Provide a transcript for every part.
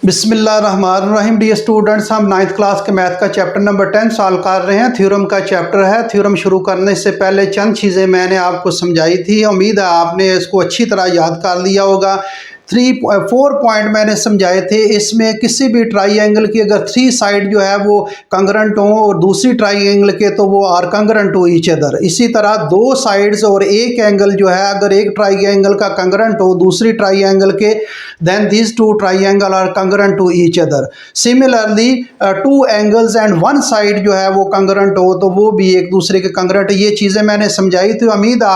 बिस्मिल्लाहिर्रहमानिर्रहीम। Dear students, हम 9th class के मैथ का चैप्टर नंबर 10 सॉल्व कर रहे हैं। थ्योरम का चैप्टर है। थ्योरम शुरू करने से पहले चंद चीज़ें मैंने आपको समझाई थी। उम्मीद है आपने इसको अच्छी तरह याद कर लिया होगा। 4 पॉइंट मैंने समझाए थे। इसमें किसी भी ट्राइंगल की अगर 3 साइड जो है वो कंग्रेंट हो और दूसरी ट्राइंगल के तो वो आर कंग्रेंट हो ईच अदर। इसी तरह 2 साइड्स और एक एंगल जो है अगर एक ट्राइंगल का कंग्रेंट हो दूसरी ट्राइंगल के, then these 2 triangle are congruent to each other. Similarly 2 angles and 1 side जो है वो congruent हो तो वो भी एक दूसरे के congruent। ये चीज़ें मैंने समझाई थी। उम्मीद है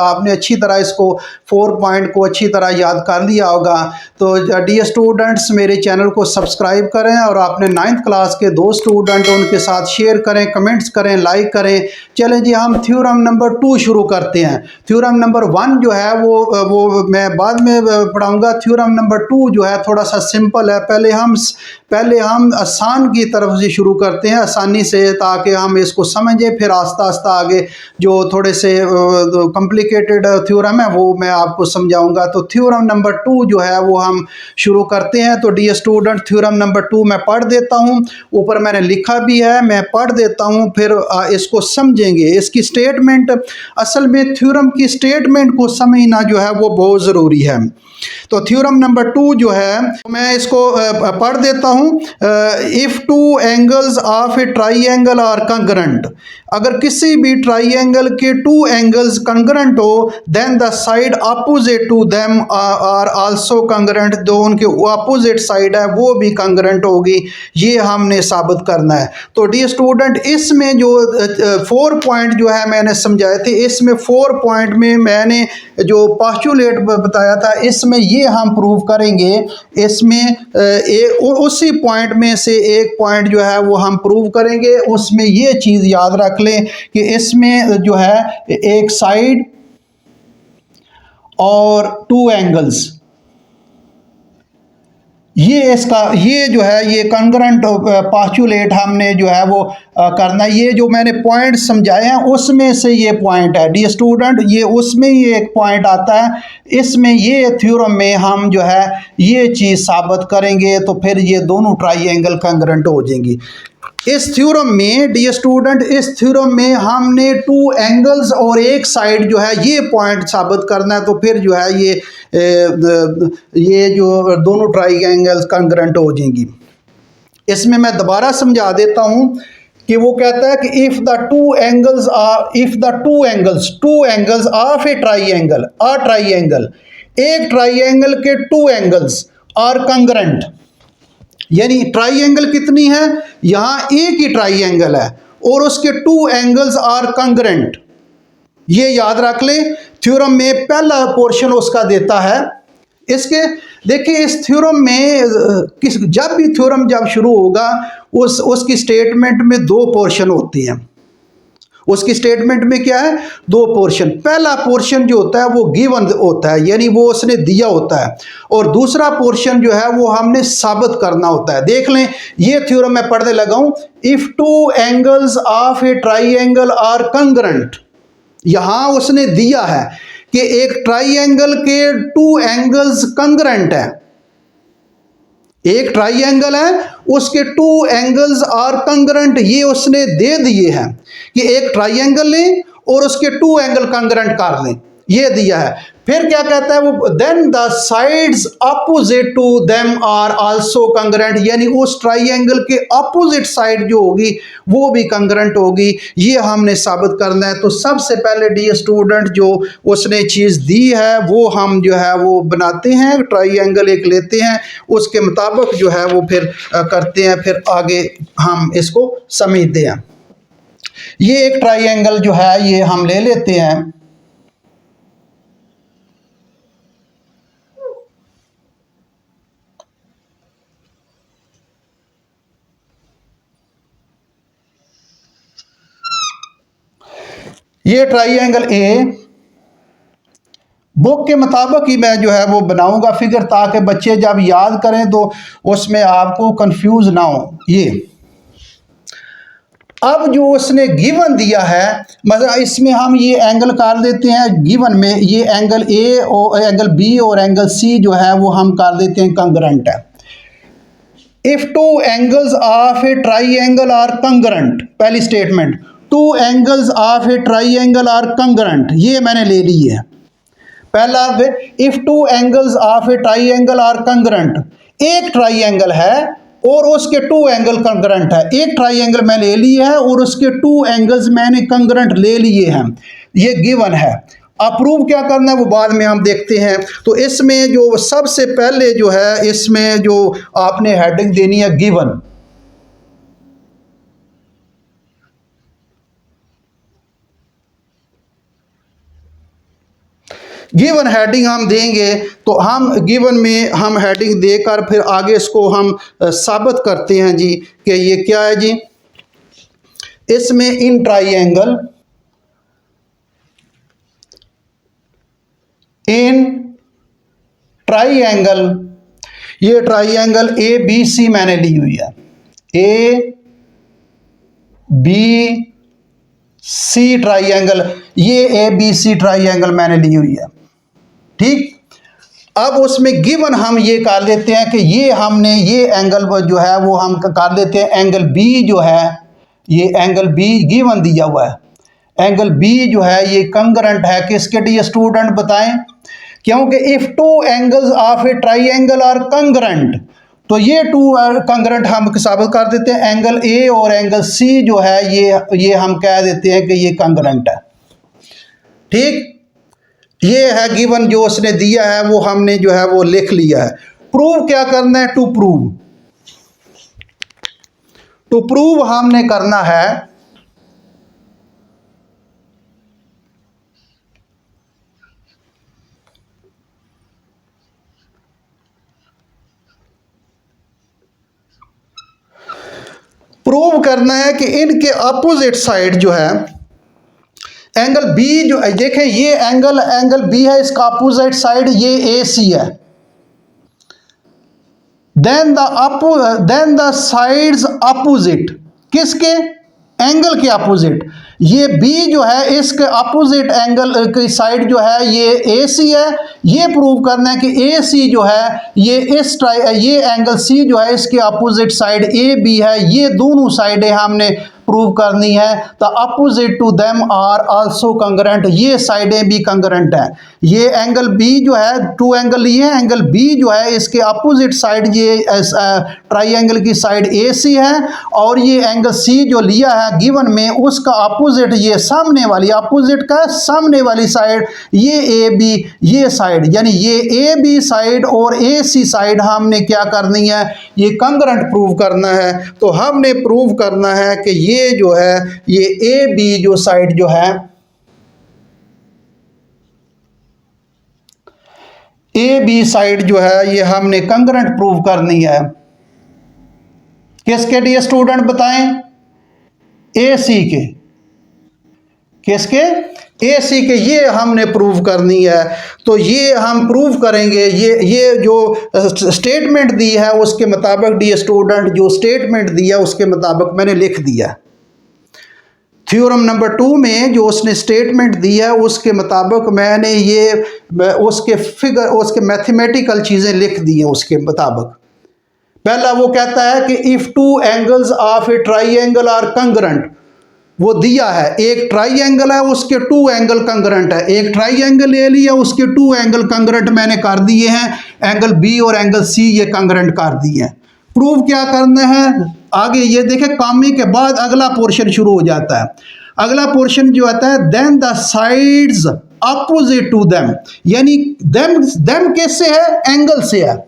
आपने अच्छी तरह इसको 4 पॉइंट को अच्छी तरह याद कर लिया होगा। तो डियर स्टूडेंट्स, मेरे चैनल को सब्सक्राइब करें और अपने 9th क्लास के 2 स्टूडेंट उनके साथ शेयर करें, कमेंट्स करें, लाइक करें। चलें जी, हम थ्योरम नंबर 2 शुरू करते हैं। थ्योरम नंबर 1 जो है वो मैं बाद में पढ़ाऊंगा। थ्योरम नंबर 2 जो है थोड़ा सा सिंपल है। पहले हम आसान की तरफ से शुरू करते हैं, आसानी से, ताकि हम इसको समझें। फिर आस्ता आस्ता आगे जो थोड़े से कॉम्प्लिकेटेड थ्योरम है वो मैं आपको समझाऊंगा। तो थ्योरम नंबर 2 जो है वो हम शुरू करते हैं। तो डियर स्टूडेंट, थ्योरम नंबर 2 मैं पढ़ देता हूँ। ऊपर मैंने लिखा भी है, मैं पढ़ देता हूँ, फिर इसको समझेंगे। इसकी स्टेटमेंट, असल में थ्योरम की स्टेटमेंट को समझना जो है वो बहुत ज़रूरी है। तो थ्योरम नंबर 2 जो है मैं इसको पढ़ देता हूँ। If 2 angles of a triangle are congruent, अगर किसी भी ट्राइंगल के 2 एंगल्स कंग्रेंट हो, then the side opposite to them are also congruent, जो उनके अपोजिट साइड है वो भी कंग्रेंट होगी। ये हमने साबित करना है। तो डियर स्टूडेंट, इसमें जो 4 पॉइंट जो है मैंने समझाए थे, इसमें 4 पॉइंट में मैंने जो पोस्टुलेट बताया था, इसमें ये हम प्रूव करेंगे। इसमें उसी पॉइंट में से एक पॉइंट जो है वो हम प्रूव करेंगे। उसमें ये चीज़ याद रख लें कि इसमें जो है एक साइड और 2 एंगल्स, ये जो है ये कंग्रेंट पोस्टुलेट हमने जो है वो करना। ये जो मैंने पॉइंट समझाए हैं उसमें से ये पॉइंट है डियर स्टूडेंट, ये उसमें ये एक पॉइंट आता है। इसमें ये थ्योरम में हम जो है ये चीज़ साबित करेंगे, तो फिर ये दोनों ट्राइंगल कंग्रेंट हो जाएंगी। इस थ्योरम में डियर स्टूडेंट, इस थ्योरम में हमने 2 एंगल्स और एक साइड जो है ये पॉइंट साबित करना है। तो फिर जो है ये जो दोनों ट्राइंगल्स कंग्रेंट हो जाएंगी। इसमें मैं दोबारा समझा देता हूँ कि वो कहता है कि if the two angles of a triangle, एक ट्राइंगल के 2 एंगल्स आर कंग्रेंट, यानी ट्राइंगल कितनी है, यहाँ एक ही ट्राइंगल है और उसके 2 एंगल्स आर कंग्रेंट। ये याद रख ले। थ्योरम में पहला पोर्शन उसका देता है। इसके देखिए, इस थ्योरम में जब भी थ्योरम जब शुरू होगा उसकी स्टेटमेंट में 2 पोर्शन होती हैं। उसकी स्टेटमेंट में क्या है, 2 पोर्शन। पहला पोर्शन जो होता है वो गिवन होता है, यानी वो उसने दिया होता है, और दूसरा पोर्शन जो है वो हमने साबित करना होता है। देख लें, ये थ्योरम मैं पढ़ने लगा हूं। If 2 angles of a triangle are congruent, यहां उसने दिया है कि एक ट्राइंगल के 2 एंगल्स कंग्रेंट है। एक ट्राइंगल है, उसके 2 एंगल्स आर कंग्रेंट, ये उसने दे दिए हैं कि एक ट्राइंगल लें और उसके 2 एंगल कंग्रेंट कर लें, ये दिया है। फिर क्या कहता है वो, then the sides opposite to them are also congruent, यानी उस ट्राइंगल के अपोजिट साइड जो होगी वो भी कंग्रेंट होगी। ये हमने साबित करना है। तो सबसे पहले डियर स्टूडेंट, जो उसने चीज़ दी है वो हम जो है वो बनाते हैं। ट्राइंगल एक लेते हैं, उसके मुताबिक जो है वो फिर करते हैं, फिर आगे हम इसको समझते हैं। ये एक ट्राइंगल जो है ये हम ले लेते हैं। ये ट्राइंगल ए, बुक के मुताबिक ही मैं जो है वो बनाऊंगा फिगर, ताकि बच्चे जब याद करें तो उसमें आपको कंफ्यूज ना हो। ये अब जो उसने गिवन दिया है, मतलब इसमें हम ये एंगल कर देते हैं, गिवन में ये एंगल ए और एंगल बी और एंगल सी जो है वो हम कर देते हैं कंग्रेंट है। If two angles of a triangle are congruent, पहली statement, two angles of a triangle are congruent, ये मैंने ले ली है। पहला, if two angles of a triangle are congruent, एक ट्राइंगल है और उसके टू एंगल कंग्रेंट है। एक ट्राइंगल मैंने ले ली है और उसके टू एंगल्स मैंने कंग्रेंट ले लिए हैं, ये गिवन है। अप्रूव क्या करना है वो बाद में हम देखते हैं। तो इसमें जो सबसे पहले जो है, इसमें जो आपने हेडिंग देनी है गिवन। गिवन हेडिंग हम देंगे, तो हम गिवन में हम हेडिंग देकर फिर आगे इसको हम साबित करते हैं जी कि ये क्या है जी। इसमें इन ट्राइंगल, इन ट्राइंगल, ये ट्राइंगल ए बी सी मैंने ली हुई है, ए बी सी ट्राइंगल, ये ए बी सी ट्राइंगल मैंने ली हुई है, ठीक। अब उसमें गिवन हम ये कर लेते हैं कि ये हमने ये एंगल जो है वो हम कर लेते हैं, एंगल बी जो है, ये एंगल बी गिवन दिया हुआ है, एंगल बी जो है ये कंग्रेंट है किसके लिए स्टूडेंट बताएं। क्योंकि if two angles of a triangle are congruent, तो ये टू कंग्रेंट हम साबित कर देते हैं। एंगल ए और एंगल सी जो है ये हम कह देते हैं कि ये कंग्रेंट है, ठीक। ये है गिवन जो उसने दिया है, वो हमने जो है वो लिख लिया है। प्रूव क्या करना है, टू प्रूव हमने करना है प्रूव करना है कि इनके अपोजिट साइड जो है एंगल बी जो देखें, ये एंगल बी है, इसका अपोजिट साइड ये ए सी है। देन द साइड्स अपोजिट, किसके, एंगल के अपोजिट, ये बी जो है इसके अपोजिट एंगल की साइड जो है ये ए सी है। ये प्रूव करना है कि ए सी जो है ये एंगल सी जो है इसके अपोजिट साइड ए बी है। ये दोनों साइडें हमने प्रूव करनी है। The opposite to them are also congruent, ये साइडें भी कंग्रेंट है। ये एंगल बी जो है, टू एंगल लिए हैं, एंगल बी जो है इसके अपोजिट साइड ये ट्राइंगल की साइड ए सी है, और ये एंगल सी जो लिया है गिवन में उसका अपोजिट ये सामने वाली, अपोजिट का सामने वाली साइड ये ए बी, ये साइड यानी ये ए बी साइड और ए सी साइड हमने क्या करनी है, ये कंग्रेंट प्रूव करना है। तो हमने प्रूव करना है कि ये जो है ये ए बी जो साइड जो है, ए बी साइड जो है ये हमने कंग्रेंट प्रूव करनी है। किसके लिए स्टूडेंट बताएं, ए सी के, किसके, ए सी के, ये हमने प्रूव करनी है। तो ये हम प्रूव करेंगे। ये जो स्टेटमेंट दी है उसके मुताबिक, डी स्टूडेंट जो स्टेटमेंट दिया उसके मुताबिक मैंने लिख दिया। थ्योरम नंबर 2 में जो उसने स्टेटमेंट दी है उसके मुताबिक मैंने ये उसके फिगर, उसके मैथमेटिकल चीज़ें लिख दी हैं उसके मुताबिक। पहला वो कहता है कि if two angles of a triangle are congruent, वो दिया है एक ट्राइंगल है उसके टू एंगल कंग्रेंट है। एक ट्राइंगल ले लिया, उसके टू एंगल कंग्रेंट मैंने कर दिए हैं, एंगल बी और एंगल सी ये कंग्रेंट कर दिए हैं। प्रूव क्या करना है आगे, ये देखें कामे के बाद अगला पोर्शन शुरू हो जाता है। अगला पोर्शन जो आता है, then the sides opposite to them, यानी देम किससे है, एंगल से है।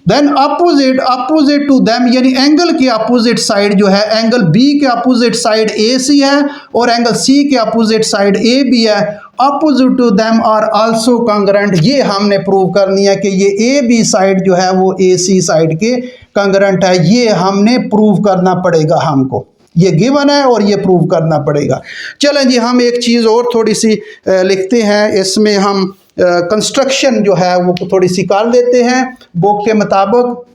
देन अपोजिट टू देम यानी एंगल के अपोजिट साइड जो है, एंगल बी के अपोजिट साइड ए सी है और एंगल सी के अपोजिट साइड ए बी है। Opposite to them are also congruent, ये हमने प्रूव करनी है कि ये ए बी साइड जो है वो ए सी साइड के कंग्रेंट है। ये हमने प्रूव करना पड़ेगा हमको, ये गिवन है और ये प्रूव करना पड़ेगा। चलें जी, हम एक चीज़ और थोड़ी सी लिखते हैं, इसमें हम कंस्ट्रक्शन जो है वो थोड़ी सी कर देते हैं बुक के मुताबिक।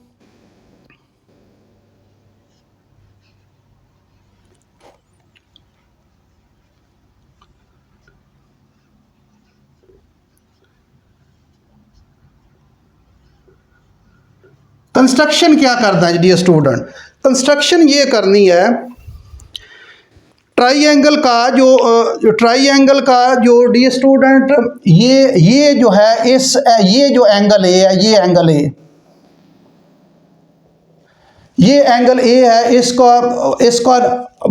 कंस्ट्रक्शन क्या करता है डियर स्टूडेंट, कंस्ट्रक्शन ये करनी है ट्राइंगल का जो डियर स्टूडेंट ये जो है ये जो एंगल ए है, ये एंगल ए है, इसका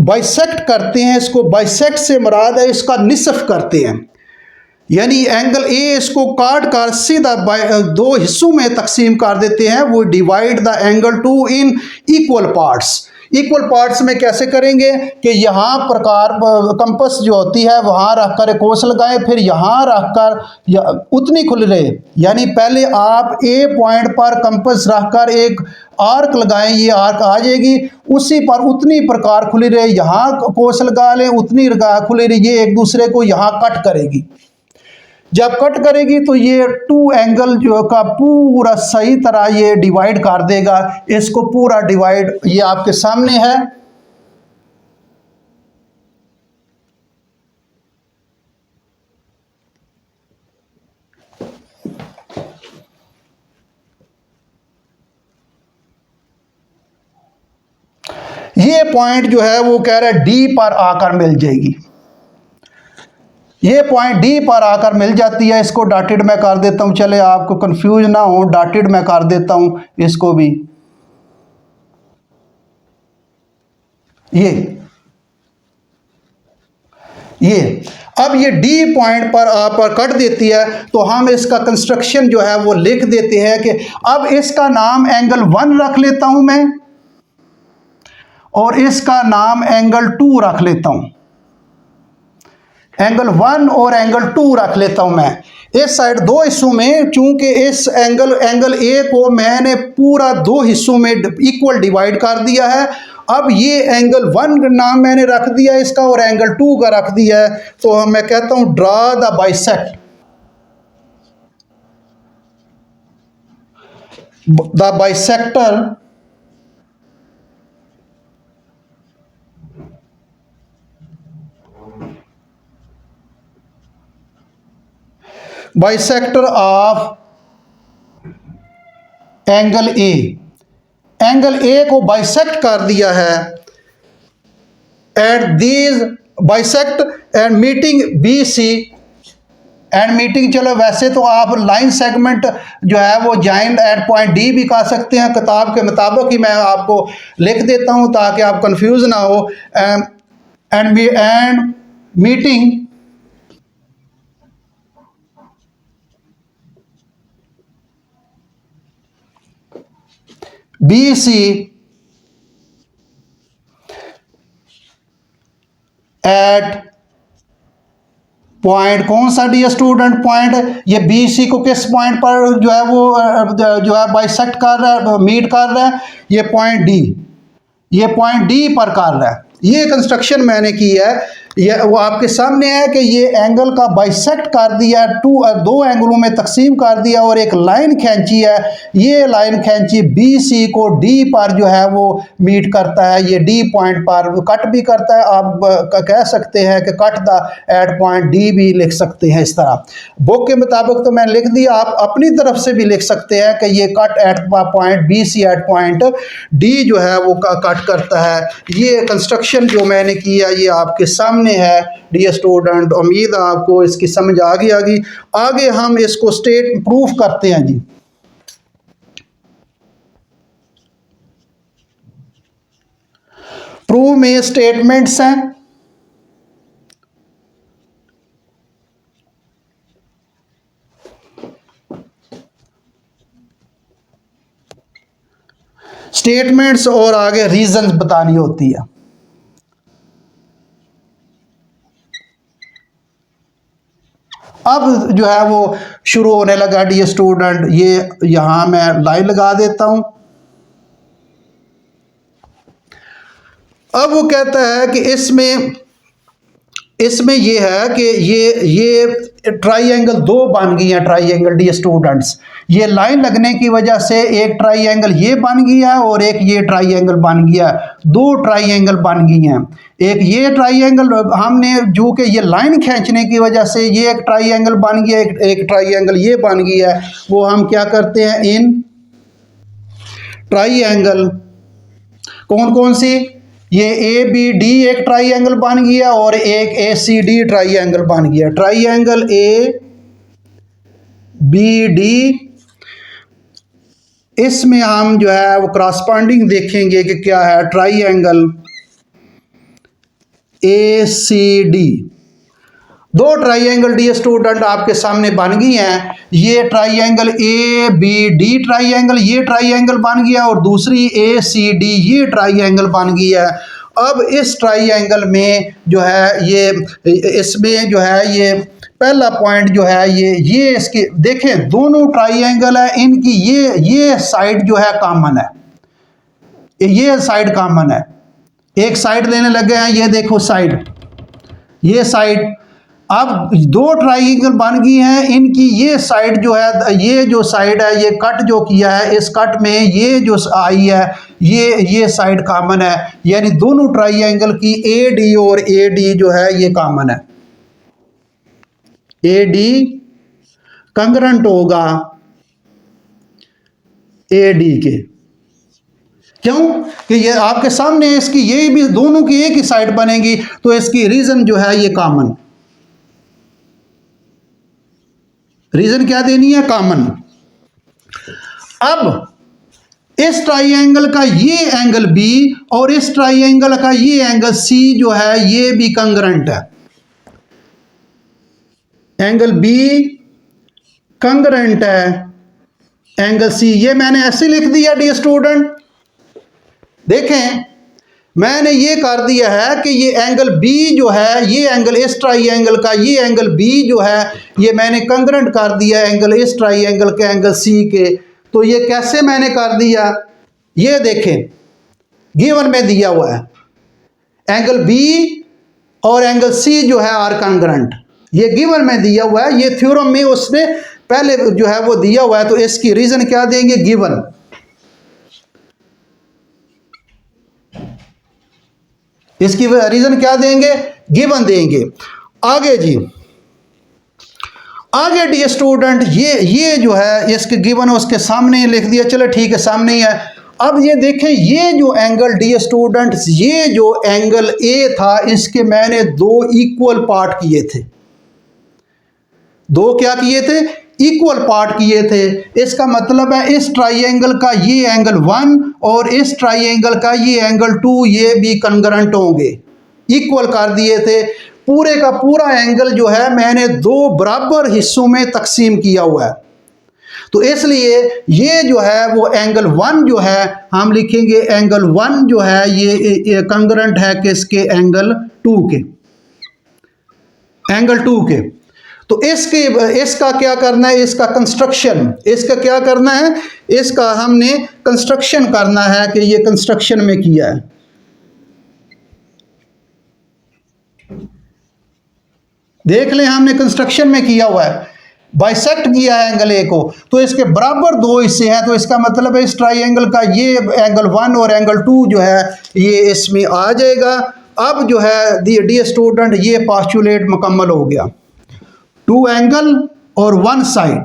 बाइसेक्ट करते हैं, इसको बाइसेक्ट से मुराद है इसका निसफ करते हैं, यानी एंगल ए इसको काट कर सीधा दो हिस्सों में तकसीम कर देते हैं। वो डिवाइड द एंगल टू इन इक्वल पार्ट्स में कैसे करेंगे कि यहाँ प्रकार कंपस जो होती है वहाँ रखकर एक कोस लगाएं, फिर यहाँ रखकर उतनी खुल रहे, यानी पहले आप ए पॉइंट पर कंपस रखकर एक आर्क लगाएं, ये आर्क आ जाएगी, उसी पर उतनी प्रकार खुली रहे, यहाँ कोस लगा लें उतनी खुली रही, ये एक दूसरे को यहाँ कट करेगी। जब कट करेगी तो ये टू एंगल जो का पूरा सही तरह ये डिवाइड कर देगा, इसको पूरा डिवाइड ये आपके सामने है। ये पॉइंट जो है वो कह रहा है डी पर आकर मिल जाएगी, ये पॉइंट डी पर आकर मिल जाती है। इसको डॉटेड में कर देता हूं, चले आपको कंफ्यूज ना हो, डॉटेड में कर देता हूं इसको भी। ये अब ये डी पॉइंट पर पर कट देती है, तो हम इसका कंस्ट्रक्शन जो है वो लिख देते हैं कि अब इसका नाम एंगल 1 रख लेता हूं मैं, और इसका नाम एंगल 2 रख लेता हूं, एंगल 1 और एंगल 2 रख लेता हूं मैं। इस साइड दो हिस्सों में, चूंकि इस एंगल ए को मैंने पूरा दो हिस्सों में इक्वल डिवाइड कर दिया है, अब ये एंगल 1 नाम मैंने रख दिया इसका और एंगल 2 का रख दिया है, तो मैं कहता हूं draw the bisect, the bisector bisector of angle A को बाइसेक्ट कर दिया है at these bisect and meeting B C and meeting, चलो वैसे तो आप लाइन सेगमेंट जो है वो जॉइंट एट पॉइंट डी भी कर सकते हैं, किताब के मुताबिक ही मैं आपको लिख देता हूं ताकि आप कंफ्यूज ना हो। And meeting BC at point, कौन सा डियर स्टूडेंट पॉइंट, ये BC को किस पॉइंट पर जो है वो जो है बाइसेक्ट कर रहा है, मीट कर रहा है, ये पॉइंट डी, ये पॉइंट डी पर कर रहा है। ये कंस्ट्रक्शन मैंने की है, ये वो आपके सामने है कि ये एंगल का बाइसेक्ट कर दिया, दो एंगलों में तकसीम कर दिया और एक लाइन खींची है, ये लाइन खींची BC को D पर जो है वो मीट करता है, ये D पॉइंट पर कट भी करता है। आप कह सकते हैं कि cut the at point D भी लिख सकते हैं इस तरह। बुक के मुताबिक तो मैंने लिख दिया, आप अपनी तरफ से भी लिख सकते हैं कि ये cut at point BC at point D जो है वो कट करता है। ये कंस्ट्रक्शन जो मैंने किया ये आपके सामने है डियर स्टूडेंट, उम्मीद है आपको इसकी समझ आ गई। आगे हम इसको स्टेट प्रूफ करते हैं जी। प्रूफ में स्टेटमेंट्स हैं, स्टेटमेंट्स और आगे रीजंस बतानी होती है। अब जो है वो शुरू होने लगा डियर स्टूडेंट, ये यहां मैं लाइन लगा देता हूं। अब वो कहता है कि इसमें ये है कि ये ट्राइंगल दो बन गई हैं ट्राइंगल डियर स्टूडेंट्स, ये लाइन लगने की वजह से एक ट्राइंगल ये बन गया है और एक ये ट्राइंगल बन गया, दो ट्राइंगल बन गई हैं। एक ये ट्राइंगल हमने जो कि ये लाइन खींचने की वजह से ये एक ट्राइंगल बन गया, एक ट्राइंगल ये बन गया है, वो हम क्या करते हैं इन ट्राइंगल कौन कौन सी, ये ए बी डी एक ट्राइंगल बन गया और एक ए सी डी ट्राइंगल बन गया। ट्राइंगल ए बी डी, इसमें हम जो है वो क्रॉसपॉन्डिंग देखेंगे कि क्या है। ट्राइंगल ए सी डी, दो ट्राइंगल डी स्टूडेंट आपके सामने बन गई हैं। ये triangle A B D triangle, ये ट्राइंगल बन गया और दूसरी ए सी डी ये ट्राइंगल बन गई है। अब इस ट्राइंगल में जो है ये, इसमें जो है ये पहला पॉइंट जो है ये इसके देखें, दोनों ट्राइंगल है, इनकी ये साइड जो है कॉमन है, ये साइड कॉमन है। एक साइड लेने लगे हैं, ये देखो साइड, ये साइड। अब दो ट्राइंगल बन गई हैं, इनकी ये साइड जो है, ये जो साइड है, ये कट जो किया है, इस कट में ये जो आई है ये साइड कॉमन है, यानी दोनों ट्राइंगल की ए डी और ए डी जो है ये कॉमन है। ए डी कंग्रेंट होगा ए डी के, क्यों कि ये आपके सामने इसकी ये भी दोनों की एक ही साइड बनेगी, तो इसकी रीजन जो है ये कॉमन, रीजन क्या देनी है, कॉमन। अब इस ट्राइंगल का ये एंगल बी और इस ट्राइंगल का ये एंगल सी जो है ये भी कंग्रेंट है। एंगल बी कंग्रेंट है एंगल सी, ये मैंने ऐसे लिख दिया डी स्टूडेंट। देखें मैंने ये कर दिया है कि ये एंगल बी जो है, ये एंगल इस ट्राइंगल का ये एंगल बी जो है ये मैंने कंग्रेंट कर दिया एंगल इस ट्राइंगल के एंगल सी के। तो ये कैसे मैंने कर दिया, ये देखें गिवन में दिया हुआ है एंगल बी और एंगल सी जो है आर कंग्रेंट, ये गिवन में दिया हुआ है। ये थ्योरम में उसने पहले जो है वो दिया हुआ है, तो इसकी रीजन क्या देंगे, गिवन। इसकी रीजन क्या देंगे, गिवन देंगे। आगे जी, आगे डी स्टूडेंट ये जो है इसके गिवन उसके सामने ही लिख दिया, चलो ठीक है सामने ही है। अब ये देखें ये जो एंगल डी स्टूडेंट, ये जो एंगल ए था इसके मैंने दो इक्वल पार्ट किए थे, दो क्या किए थे, इक्वल पार्ट किए थे। इसका मतलब है इस ट्राइंगल का ये एंगल 1 और इस ट्राइंगल का ये एंगल 2 ये भी कंग्रेंट होंगे, इक्वल कर दिए थे। पूरे का पूरा एंगल जो है मैंने दो बराबर हिस्सों में तकसीम किया हुआ है, तो इसलिए ये जो है वो एंगल 1 जो है हम लिखेंगे एंगल 1 जो है ये कंग्रेंट है किसके, एंगल 2 के, एंगल 2 के। तो इसका क्या करना है, इसका कंस्ट्रक्शन, इसका क्या करना है, इसका हमने कंस्ट्रक्शन करना है कि ये कंस्ट्रक्शन में किया है। देख लें हमने कंस्ट्रक्शन में किया हुआ है, बाइसेक्ट किया है एंगल ए को, तो इसके बराबर दो हिस्से हैं, तो इसका मतलब है इस ट्राइंगल का ये एंगल 1 और एंगल 2 जो है ये इसमें आ जाएगा। अब जो है डी स्टूडेंट ये पोस्टुलेट मुकम्मल हो गया, 2 एंगल और 1 साइड,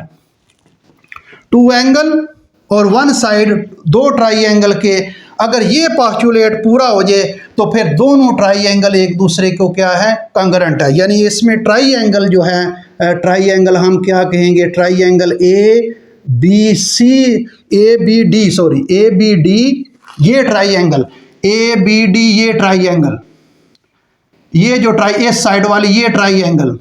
2 एंगल और 1 साइड दो ट्राइंगल के, अगर ये पोस्टुलेट पूरा हो जाए तो फिर दोनों ट्राइंगल एक दूसरे को क्या है, कंग्रेंट है। यानी इसमें ट्राइंगल जो है, ट्राइंगल हम क्या कहेंगे, ट्राइंगल ए बी डी, ये ट्राइंगल ए बी डी, ये ट्राइंगल, ये जो इस साइड वाली ये ट्राइंगल,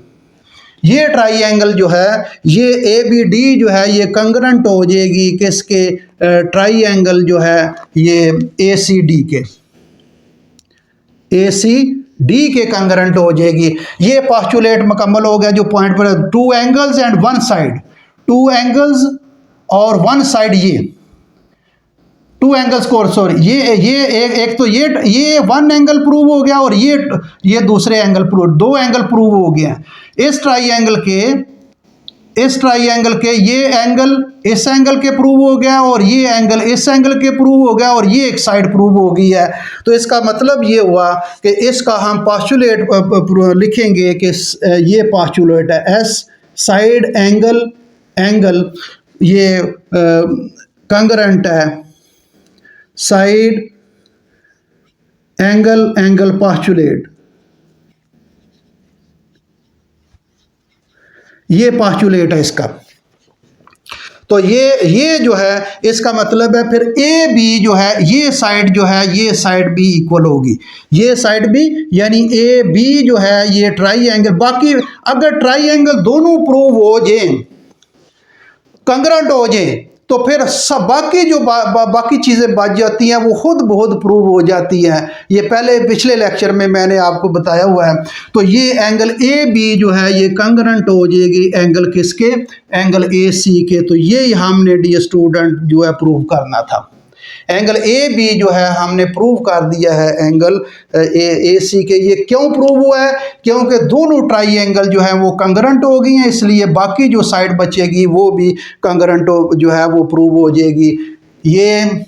ये ट्राइंगल जो है ये ए बी डी जो है ये कंग्रेंट हो जाएगी किसके, ट्राइंगल जो है ये ए सी डी के, ए सी डी के कंग्रेंट हो जाएगी। ये पोस्टुलेट मुकम्मल हो गया जो पॉइंट पर 2 एंगल्स एंड 1 साइड, 2 एंगल्स और 1 साइड, ये 2 एंगल्स को, सॉरी ये एक तो ये 1 एंगल प्रूव हो गया और ये दूसरे एंगल प्रूव, 2 एंगल प्रूव हो गए हैं। इस ट्राइंगल के ये एंगल इस एंगल के प्रूव हो गया और ये एंगल इस एंगल के प्रूव हो गया और ये एक साइड प्रूव हो गई है। तो इसका मतलब ये हुआ कि इसका हम पोस्टुलेट लिखेंगे कि ये पोस्टुलेट है एस साइड एंगल ये कंग्रेंट है साइड एंगल पोस्टुलेट, ये पोस्टुलेट है इसका। तो ये जो है इसका मतलब है फिर ए बी जो है ये साइड जो है ये साइड भी इक्वल होगी, ये साइड भी, यानी ए बी जो है ये ट्राइंगल। बाकी अगर ट्राइंगल दोनों प्रूव हो जाए, कंग्रेंट हो जाए, तो फिर सब बाकी जो बाकी चीज़ें बच जाती हैं वो खुद बहुत प्रूव हो जाती हैं। ये पहले पिछले लेक्चर में मैंने आपको बताया हुआ है। तो ये एंगल ए बी जो है ये कंग्रेंट हो जाएगी एंगल किसके, एंगल ए सी के। तो ये हमने डियर स्टूडेंट जो है प्रूव करना था। एंगल ए बी जो है हमने प्रूव कर दिया है एंगल ए सी के। ये क्यों प्रूव हुआ है, क्योंकि दोनों ट्राइंगल जो है वो कंग्रेंट हो गई हैं, इसलिए बाकी जो साइड बचेगी वो भी कंग्रेंट जो है वो प्रूव हो जाएगी। ये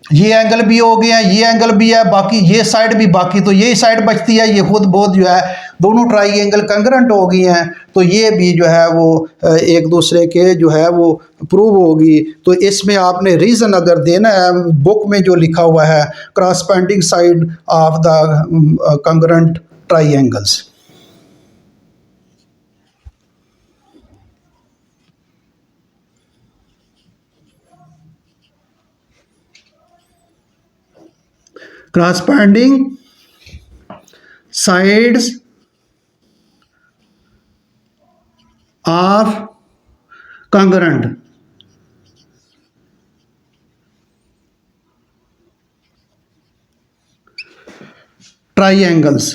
एंगल भी हो गया, ये एंगल भी है, बाकी ये साइड भी, बाकी तो ये साइड बचती है, ये खुद बहुत जो है दोनों ट्राइंगल कंग्रेंट हो गई हैं। तो ये भी जो है वो एक दूसरे के जो है वो प्रूव होगी। तो इसमें आपने रीज़न अगर देना है, बुक में जो लिखा हुआ है corresponding side of the congruent triangles. corresponding sides of congruent triangles।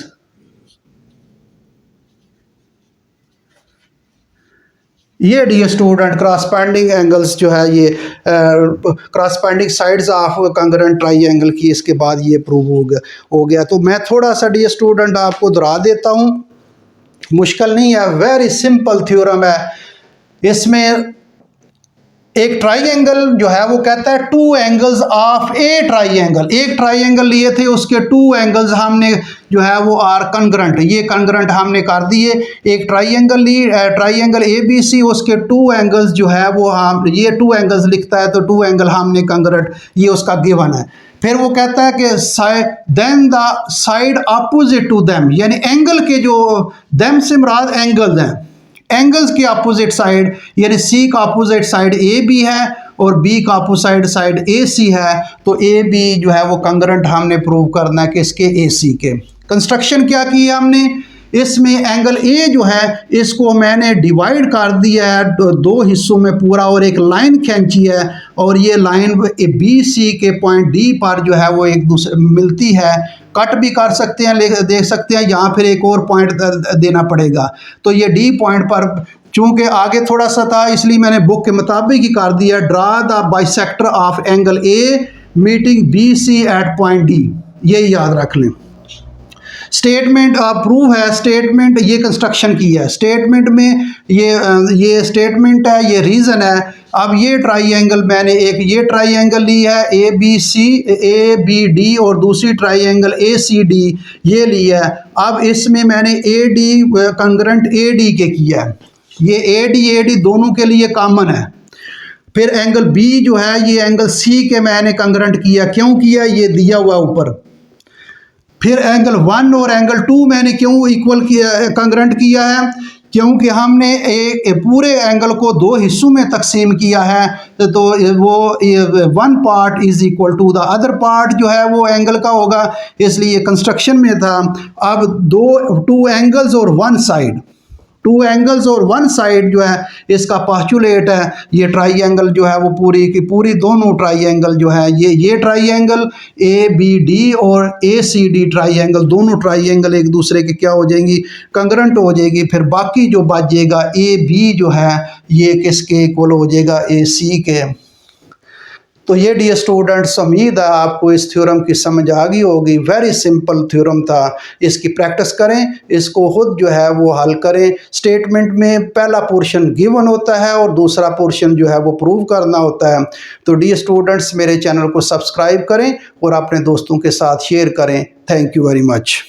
ये डियर स्टूडेंट क्रॉसपेंडिंग एंगल्स जो है ये corresponding sides of congruent triangle की इसके बाद ये प्रूव हो गया। तो मैं थोड़ा सा डियर स्टूडेंट आपको दोहरा देता हूँ, मुश्किल नहीं है, वेरी सिंपल थ्योरम है। इसमें एक ट्राइंगल जो है वो कहता है to angles of a triangle. एक ट्राइंगल लिए थे, उसके टू एंगल्स हमने जो है वो आर कंग्रेंट, ये कंग्रेंट हमने कर दिए। एक triangle triangle A B C, उसके टू एंगल्स जो है वो हम ये टू एंगल्स लिखता है, तो टू एंगल हमने कंग्रेंट, ये उसका गिवन है। फिर वो कहता है कि then the side opposite to them, यानी एंगल के जो देम से मुराद एंगल्स हैं, एंगल्स की अपोजिट साइड, यानी सी का अपोजिट साइड ए बी है और बी का अपोजिट साइड ए सी है। तो ए बी जो है वो कंग्रेंट हमने प्रूव करना है किसके, ए सी के। कंस्ट्रक्शन क्या की है हमने, इसमें एंगल ए जो है इसको मैंने डिवाइड कर दिया है दो हिस्सों में पूरा, और एक लाइन खींची है, और ये लाइन बी सी के पॉइंट डी पर जो है वो एक दूसरे मिलती है। कट भी कर सकते हैं, देख सकते हैं, यहाँ फिर एक और पॉइंट देना पड़ेगा। तो ये डी पॉइंट पर चूंकि आगे थोड़ा सा था इसलिए मैंने बुक के मुताबिक ही कर दिया, draw the bisector of angle A meeting B C at point D, यही याद रख लें। स्टेटमेंट प्रूव है, स्टेटमेंट ये कंस्ट्रक्शन की है, स्टेटमेंट में ये स्टेटमेंट है, ये रीज़न है। अब ये ट्राइंगल मैंने एक ये ट्राइंगल ली है ए बी डी और दूसरी ट्राइंगल ए सी डी ये ली है। अब इसमें मैंने A D congruent A D के किया है, ये ए डी दोनों के लिए कॉमन है। फिर एंगल बी जो है ये एंगल सी के मैंने कंग्रेंट किया, क्यों किया, ये दिया हुआ ऊपर। फिर एंगल 1 और एंगल 2 मैंने क्यों इक्वल किया, कंग्रेंट किया है, क्योंकि हमने एक पूरे एंगल को दो हिस्सों में तकसीम किया है, तो वो one part is equal to the other part जो है वो एंगल का होगा, इसलिए कंस्ट्रक्शन में था। अब टू एंगल्स और वन साइड, टू एंगल्स और वन साइड जो है इसका पोस्टुलेट है। ये ट्राइंगल जो है वो पूरी की पूरी दोनों ट्राइंगल जो है ये ट्राइंगल ए बी डी और ए सी डी ट्राइंगल, दोनों ट्राइंगल एक दूसरे के क्या हो जाएंगी, कंग्रेंट हो जाएगी। फिर बाकी जो बचेगा ए बी जो है ये किसके इक्वल हो जाएगा, ए सी के। तो ये डियर स्टूडेंट्स उम्मीद है आपको इस थ्योरम की समझ आ गई होगी। वेरी सिंपल थ्योरम था, इसकी प्रैक्टिस करें, इसको खुद जो है वो हल करें। स्टेटमेंट में पहला पोर्शन गिवन होता है और दूसरा पोर्शन जो है वो प्रूव करना होता है। तो डियर स्टूडेंट्स मेरे चैनल को सब्सक्राइब करें और अपने दोस्तों के साथ शेयर करें। Thank you very much.